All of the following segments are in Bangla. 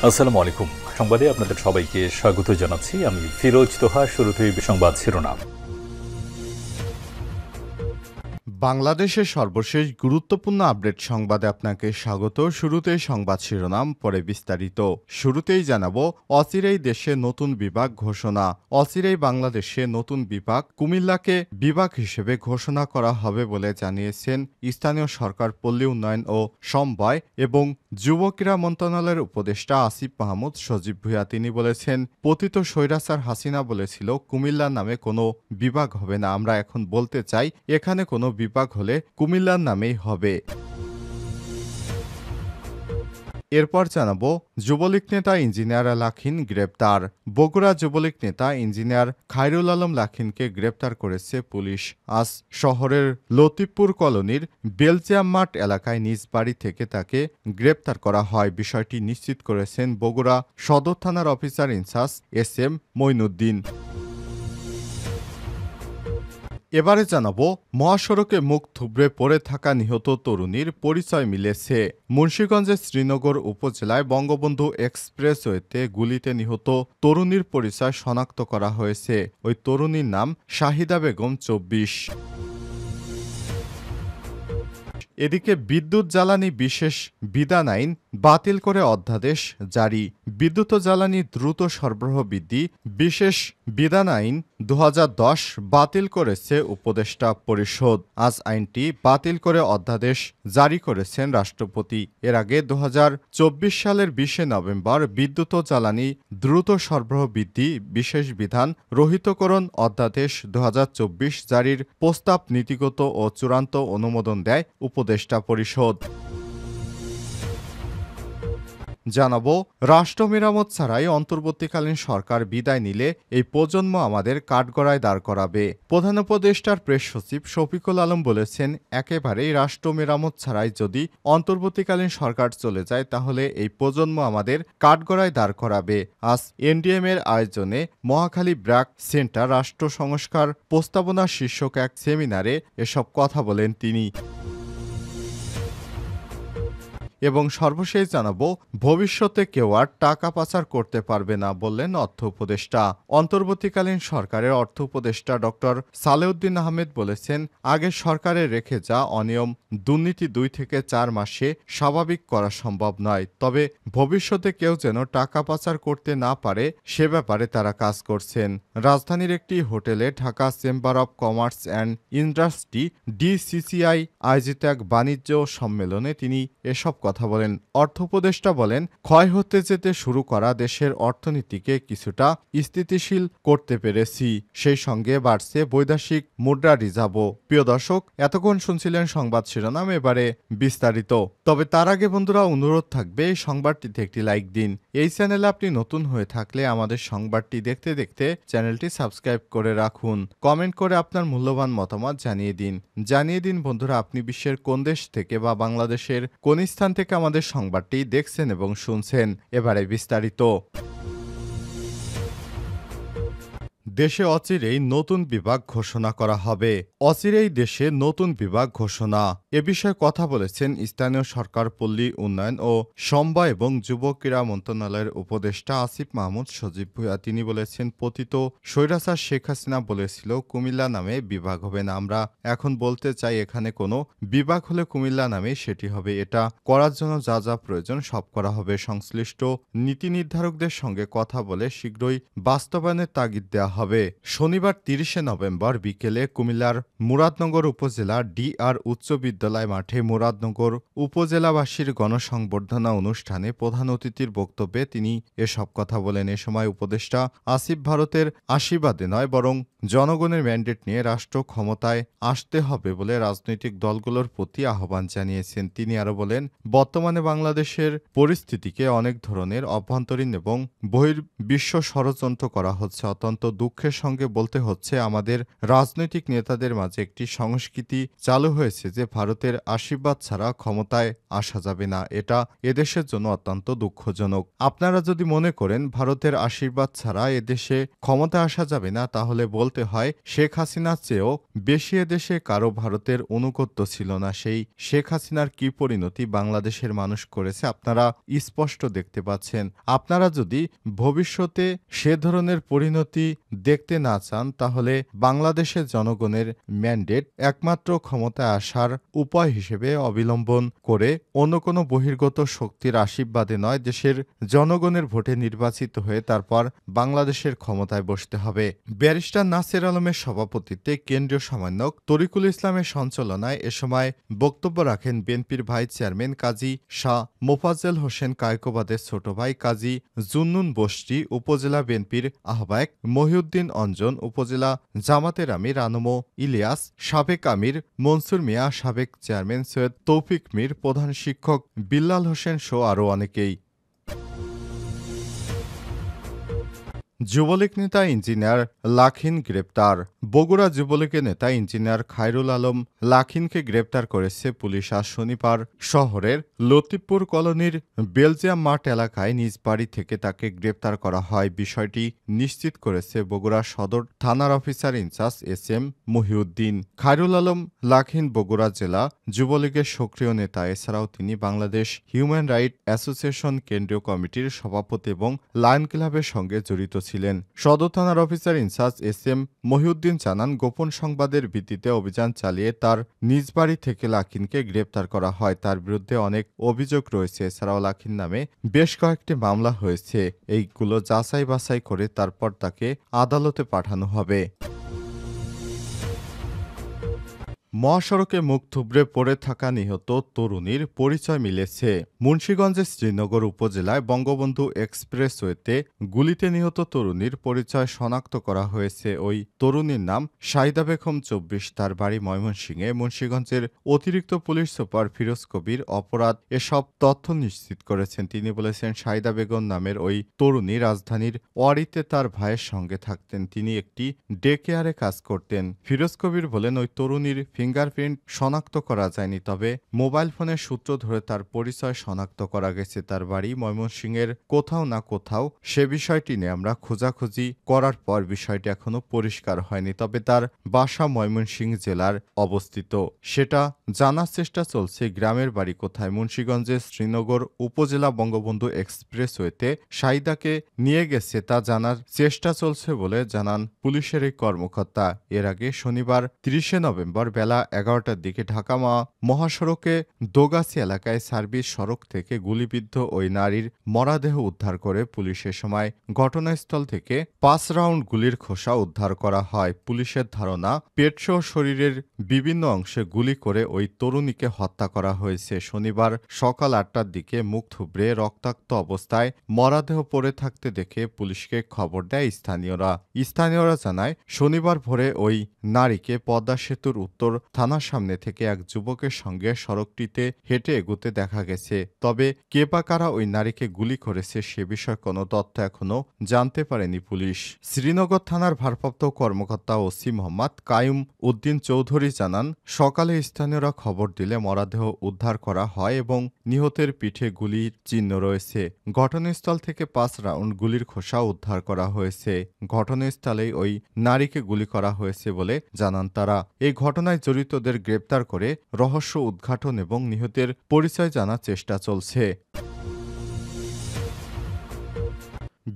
আসসালামু আলাইকুম। সংবাদে আপনাদের সবাইকে স্বাগত জানাচ্ছি। আমি ফিরোজ তোহা। শুরুতেই সংবাদ শিরোনাম। বাংলাদেশের সর্বশেষ গুরুত্বপূর্ণ আপডেট সংবাদে আপনাকে স্বাগত। শুরুতেই সংবাদ শিরোনাম, পরে বিস্তারিত। শুরুতেই জানাবো, অচিরেই দেশে নতুন বিভাগ ঘোষণা। অচিরেই বাংলাদেশে নতুন বিভাগ কুমিল্লাকে বিভাগ হিসেবে ঘোষণা করা হবে বলে জানিয়েছেন স্থানীয় সরকার, পল্লী উন্নয়ন ও সমবায় এবং যুব ক্রীড়া মন্ত্রণালয়ের উপদেষ্টা আসিফ মাহমুদ সজীব ভুঁইয়া। তিনি বলেছেন, পতিত স্বৈরাচার হাসিনা বলেছিল কুমিল্লার নামে কোনো বিভাগ হবে না। আমরা এখন বলতে চাই, এখানে কোনো বিভাগ হলে কুমিল্লার নামেই হবে। এরপর জানাবো, যুবলীগ নেতা ইঞ্জিনিয়ার লাখিন গ্রেপ্তার। বগুড়া যুবলীগ নেতা ইঞ্জিনিয়ার খায়রুল আলম লাখিনকে গ্রেপ্তার করেছে পুলিশ। আজ শহরের লতিফপুর কলোনির বেলজিয়াম মাঠ এলাকায় নিজ বাড়ি থেকে তাকে গ্রেপ্তার করা হয়। বিষয়টি নিশ্চিত করেছেন বগুড়া সদর থানার অফিসার ইনচার্জ SM মঈনুদ্দিন। এবারে জানাবো, মহাসড়কে মুখ থুবড়ে পড়ে থাকা নিহত তরুণীর পরিচয় মিলেছে। মুন্সিগঞ্জের শ্রীনগর উপজেলায় বঙ্গবন্ধু এক্সপ্রেসওয়েতে গুলিতে নিহত তরুণীর পরিচয় শনাক্ত করা হয়েছে। ওই তরুণীর নাম শাহিদা বেগম, 24। এদিকে বিদ্যুৎ জ্বালানি বিশেষ বিধান আইন বাতিল করে অধ্যাদেশ জারি। বিদ্যুৎ ও জ্বালানি দ্রুত সরবরাহ বৃদ্ধি বিশেষ বিধান আইন 2010 বাতিল করেছে উপদেষ্টা পরিষদ। আজ আইনটি বাতিল করে অধ্যাদেশ জারি করেছেন রাষ্ট্রপতি। এর আগে 2024 সালের 20 নভেম্বর বিদ্যুৎ ও জ্বালানি দ্রুত সরবরাহ বৃদ্ধি বিশেষ বিধান রহিতকরণ অধ্যাদেশ 2024 জারির প্রস্তাব নীতিগত ও চূড়ান্ত অনুমোদন দেয় উপদেষ্টা পরিষদ। জানাবো, রাষ্ট্র মেরামত ছাড়াই অন্তর্বর্তীকালীন সরকার বিদায় নিলে এই প্রজন্ম আমাদের কাঠগড়ায় দাঁড় করাবে। প্রধান উপদেষ্টার প্রেস সচিব শফিকুল আলম বলেছেন, একেবারেই রাষ্ট্র মেরামত ছাড়াই যদি অন্তর্বর্তীকালীন সরকার চলে যায় তাহলে এই প্রজন্ম আমাদের কাঠগড়ায় দাঁড় করাবে। আজ NDM এর আয়োজনে মহাখালী ব্র্যাক সেন্টার রাষ্ট্র সংস্কার প্রস্তাবনা শীর্ষক এক সেমিনারে এসব কথা বলেন তিনি। এবং সর্বশেষ জানাবো, ভবিষ্যতে কেউ আর টাকা পাচার করতে পারবে না বললেন অর্থ উপদেষ্টা। অন্তর্বর্তীকালীন সরকারের অর্থ উপদেষ্টা ডক্টর সালেউদ্দিন আহমেদ বলেছেন, আগের সরকারে রেখে যা অনিয়ম দুর্নীতি 2 থেকে 4 মাসে স্বাভাবিক করা সম্ভব নয়। তবে ভবিষ্যতে কেউ যেন টাকা পাচার করতে না পারে সে ব্যাপারে তারা কাজ করছেন। রাজধানীর একটি হোটেলে Dhaka chamber of commerce and industry DCCI আয়োজিত এক বাণিজ্য সম্মেলনে তিনি এসব কথা বলেন। অর্থ উপদেষ্টা বলেন, ক্ষয় হতে যেতে শুরু করা দেশের অর্থনীতিকে কিছুটা স্থিতিশীল করতে পেরেছি। সেই সঙ্গে বাড়ছে বৈদেশিক মুদ্রা রিজার্ভও। প্রিয় দর্শক, এতক্ষণ শুনছিলেন সংবাদ শিরোনাম, এবারে বিস্তারিত। তবে তার আগে বন্ধুরা, অনুরোধ থাকবে এই সংবাদটিতে একটি লাইক দিন। এই চ্যানেলে আপনি নতুন হয়ে থাকলে আমাদের সংবাদটি দেখতে দেখতে চ্যানেলটি সাবস্ক্রাইব করে রাখুন। কমেন্ট করে আপনার মূল্যবান মতামত জানিয়ে দিন বন্ধুরা, আপনি বিশ্বের কোন দেশ থেকে বা বাংলাদেশের কোন স্থান থেকে আমাদের সংবাদটি দেখছেন এবং শুনছেন। এবারে বিস্তারিত। দেশে অচিরেই নতুন বিভাগ ঘোষণা করা হবে। অচিরেই দেশে নতুন বিভাগ ঘোষণা। এ বিষয়ে কথা বলেছেন স্থানীয় সরকার, পল্লী উন্নয়ন ও সমবায় এবং যুব ক্রীড়া মন্ত্রণালয়ের উপদেষ্টা আসিফ মাহমুদ সজীব ভুঁইয়া। তিনি বলেছেন, পতিত স্বৈরাচার শেখ হাসিনা বলেছিল কুমিল্লা নামে বিভাগ হবে না। আমরা এখন বলতে চাই, এখানে কোনো বিভাগ হলে কুমিল্লা নামে সেটি হবে। এটা করার জন্য যা যা প্রয়োজন সব করা হবে। সংশ্লিষ্ট নীতি নির্ধারকদের সঙ্গে কথা বলে শীঘ্রই বাস্তবায়নের তাগিদ দেওয়া হবে। শনিবার 30 নভেম্বর বিকেলে কুমিল্লার মুরাদনগর উপজেলা DR উচ্চ বিদ্যালয় মাঠে মুরাদনগর উপজেলাবাসীর গণসংবর্ধনা অনুষ্ঠানে প্রধান অতিথির বক্তব্যে তিনি এসব কথা বলেন। এ সময় উপদেষ্টা আসিফ ভারতের আশীর্বাদে নয় বরং জনগণের ম্যান্ডেট নিয়ে রাষ্ট্র ক্ষমতায় আসতে হবে বলে রাজনৈতিক দলগুলোর প্রতি আহ্বান জানিয়েছেন। তিনি আরো বলেন, বর্তমানে বাংলাদেশের পরিস্থিতিকে অনেক ধরনের অভ্যন্তরীণ এবং বহির্বিশ্ব ষড়যন্ত্র করা হচ্ছে। অত্যন্ত দুঃখের সঙ্গে বলতে হচ্ছে, আমাদের রাজনৈতিক নেতাদের মাঝে একটি সংস্কৃতি চালু হয়েছে যে ভারত ভারতের আশীর্বাদ ছাড়া ক্ষমতায় আসা যাবে না, এটা এদেশের জন্য অত্যন্ত দুঃখজনক। আপনারা যদি মনে করেন ভারতের আশীর্বাদ ছাড়া এদেশে ক্ষমতায় আসা যাবে না, তাহলে বলতে হয় শেখ হাসিনার চেয়েও বেশি এদেশে কারো ভারতের অনুগত্য ছিল না। সেই শেখ হাসিনার কি পরিণতি বাংলাদেশের মানুষ করেছে আপনারা স্পষ্ট দেখতে পাচ্ছেন। আপনারা যদি ভবিষ্যতে সে ধরনের পরিণতি দেখতে না চান, তাহলে বাংলাদেশের জনগণের ম্যান্ডেট একমাত্র ক্ষমতায় আসার উপায় হিসেবে অবলম্বন করে অন্য কোনো বহির্গত শক্তির আশীর্বাদে নয়, দেশের জনগণের ভোটে নির্বাচিত হয়ে তারপর বাংলাদেশের ক্ষমতায় বসতে হবে। ব্যারিস্টার নাসির আলমের সভাপতিত্বে কেন্দ্রীয় সমন্বয়ক তরিকুল ইসলামের সঞ্চালনায় এ সময় বক্তব্য রাখেন বিএনপির ভাইস চেয়ারম্যান কাজী শাহ মোফাজ্জল হোসেন কায়কোবাদের ছোট ভাই কাজী জুন্নুন বসরি, উপজেলা বিএনপির আহ্বায়ক মহিউদ্দিন অঞ্জন, উপজেলা জামাতের আমির আনমো ইলিয়াস, সাবেক আমির মনসুর মিয়া, সাবেক চেয়ারম্যান সৈয়দ তৌফিক মীর, প্রধান শিক্ষক বিল্লাল হোসেন সহ আরও অনেকেই। যুবলীগ নেতা ইঞ্জিনিয়ার লাখিন গ্রেপ্তার। বগুড়া যুবলীগের নেতা ইঞ্জিনিয়ার খায়রুল আলম লাখিনকে গ্রেপ্তার করেছে পুলিশ। আজ শনিবার শহরের লতিফপুর কলোনির বেলজিয়াম মাঠ এলাকায় নিজ বাড়ি থেকে তাকে গ্রেপ্তার করা হয়। বিষয়টি নিশ্চিত করেছে বগুড়া সদর থানার officer in charge S M. Mohiuddin. Khairul Alam Lakhin Bogura জেলা যুবলীগের সক্রিয় নেতা। এছাড়াও তিনি বাংলাদেশ হিউম্যান রাইট অ্যাসোসিয়েশন কেন্দ্রীয় কমিটির সভাপতি এবং লায়ন ক্লাবের সঙ্গে জড়িত ছিলেন। সদর থানার অফিসার ইনচার্জ এস.এম. মহিউদ্দিন জানান, গোপন সংবাদের ভিত্তিতে অভিযান চালিয়ে তার নিজ বাড়ি থেকে লাখিনকে গ্রেপ্তার করা হয়। তার বিরুদ্ধে অনেক অভিযোগ রয়েছে। এছাড়াও লাখিন নামে বেশ কয়েকটি মামলা হয়েছে। এইগুলো যাচাই বাছাই করে তারপর তাকে আদালতে পাঠানো হবে। মহাসড়কে মুখ থুবড়ে পড়ে থাকা নিহত তরুণীর পরিচয় মিলেছে। মুন্সিগঞ্জের শ্রীনগর উপজেলায় বঙ্গবন্ধু এক্সপ্রেসওয়েতে গুলিতে নিহত তরুণীর পরিচয় শনাক্ত করা হয়েছে। ওই তরুণীর নাম শাহিদা বেগম ২৪, তার বাড়ি ময়মনসিংহে। মুন্সিগঞ্জের অতিরিক্ত পুলিশ সুপার ফিরোজ কবির অপরাধ এসব তথ্য নিশ্চিত করেছেন। তিনি বলেছেন, শাহিদা বেগম নামের ওই তরুণী রাজধানীর ওয়ারিতে তার ভাইয়ের সঙ্গে থাকতেন। তিনি একটি ডে কেয়ারে কাজ করতেন। ফিরোজ কবির বলেন, ওই তরুণীর ফিঙ্গারপ্রিন্ট শনাক্ত করা যায়নি, তবে মোবাইল ফোনের সূত্র ধরে তার পরিচয় শনাক্ত করা গেছে। তার বাড়ি ময়মনসিংহের কোথাও না কোথাও। সে বিষয়টি নিয়ে আমরা খোঁজাখুঁজি করার পর বিষয়টি এখনো পরিষ্কার হয়নি, তবে তার বাসা ময়মনসিংহ জেলার অবস্থিত, সেটা জানার চেষ্টা চলছে। গ্রামের বাড়ি কোথায়? মুন্সিগঞ্জের শ্রীনগর উপজেলা বঙ্গবন্ধু এক্সপ্রেসওয়েতে শাহিদাকে নিয়ে গেছে তা জানার চেষ্টা চলছে বলে জানান পুলিশের এই কর্মকর্তা। এর আগে শনিবার ৩০ নভেম্বর বেলা ১১টার দিকে ঢাকা মহাসড়কে দোগাছি এলাকায় সার্ভিস সড়ক থেকে গুলিবিদ্ধ ওই নারীর মরাদেহ উদ্ধার করে পুলিশ। এ সময় ঘটনাস্থল থেকে ৫ রাউন্ড গুলির খোসা উদ্ধার করা হয়। পুলিশের ধারণা, পেটসহ শরীরের বিভিন্ন অংশে গুলি করে ওই তরুণীকে হত্যা করা হয়েছে। শনিবার সকাল ৮টার দিকে মুখ থুবড়ে রক্তাক্ত অবস্থায় মরাদেহ পড়ে থাকতে দেখে পুলিশকে খবর দেয় স্থানীয়রা জানায়, শনিবার ভোরে ওই নারীকে পদ্মা সেতুর উত্তর থানার সামনে থেকে এক যুবকের সঙ্গে সড়কটিতে হেঁটে এগুতে দেখা গেছে। তবে কে বা কারা ওই নারীকে গুলি করেছে সে বিষয়ে কোনো তথ্য এখনো জানতে পারেনি পুলিশ। শ্রীনগর থানার ভারপ্রাপ্ত কর্মকর্তা ওসি মোহাম্মদ কায়ুম উদ্দিন চৌধুরী জানান, সকালে স্থানীয়রা খবর দিলে মরদেহ উদ্ধার করা হয় এবং নিহতের পিঠে গুলির চিহ্ন রয়েছে। ঘটনাস্থল থেকে ৫ রাউন্ড গুলির খোসা উদ্ধার করা হয়েছে। ঘটনাস্থলেই ওই নারীকে গুলি করা হয়েছে বলে জানান তারা। এই ঘটনায় জড়িতদের গ্রেপ্তার করে রহস্য উদ্ঘাটন এবং নিহতের পরিচয় জানার চেষ্টা চলছে।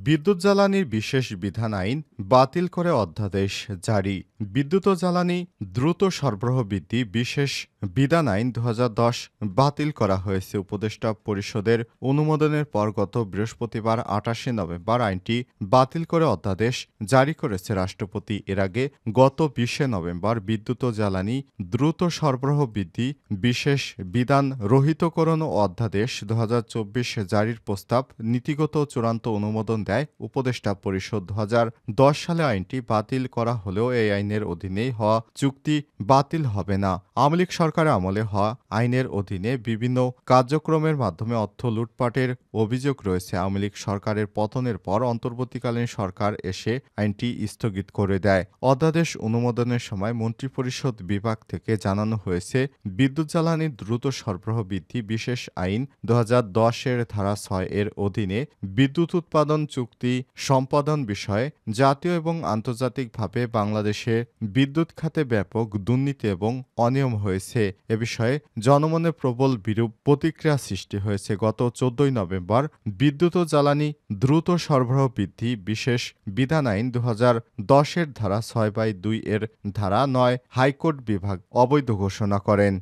বিদ্যুৎ জ্বালানির বিশেষ বিধান আইন বাতিল করে অধ্যাদেশ জারি। বিদ্যুৎ ও জ্বালানি দ্রুত সরবরাহ বৃদ্ধি বিশেষ বিধান আইন ২০১০ বাতিল করা হয়েছে। উপদেষ্টা পরিষদের অনুমোদনের পর গত বৃহস্পতিবার ২৮ নভেম্বর আইনটি বাতিল করে অধ্যাদেশ জারি করেছে রাষ্ট্রপতি। এর আগে গত ২০ নভেম্বর বিদ্যুৎ ও জ্বালানি দ্রুত সরবরাহ বৃদ্ধি বিশেষ বিধান রহিতকরণ ও অধ্যাদেশ ২০২৪ জারির প্রস্তাব নীতিগত চূড়ান্ত অনুমোদন দেয় উপদেষ্টা পরিষদ। ২০১০ সালে আইনটি বাতিল করা হলেও এই আইনের অধীনেই হওয়া চুক্তি বাতিল হবে না। আওয়ামী লীগ সরকার সরকারের আমলে হওয়া আইনের অধীনে বিভিন্ন কার্যক্রমের মাধ্যমে অর্থ লুটপাটের অভিযোগ রয়েছে। আওয়ামী লীগ সরকারের পতনের পর অন্তর্বর্তীকালীন সরকার এসে আইনটি স্থগিত করে দেয়। অধ্যাদেশ অনুমোদনের সময় মন্ত্রিপরিষদ বিভাগ থেকে জানানো হয়েছে, বিদ্যুৎ জ্বালানির দ্রুত সরবরাহ বৃদ্ধি বিশেষ আইন 2010-এর ধারা 6 এর অধীনে বিদ্যুৎ উৎপাদন চুক্তি সম্পাদন বিষয়ে জাতীয় এবং আন্তর্জাতিকভাবে বাংলাদেশে বিদ্যুৎ খাতে ব্যাপক দুর্নীতি এবং অনিয়ম হয়েছে। এ বিষয়ে জনমনে প্রবল বিরূপ প্রতিক্রিয়া সৃষ্টি হয়েছে। গত 14 নভেম্বর বিদ্যুৎ ও জ্বালানি দ্রুত সরবরাহ বৃদ্ধি বিশেষ বিধান আইন 2010-এর ধারা 6/2 এর ধারা 9 হাইকোর্ট বিভাগ অবৈধ ঘোষণা করেন।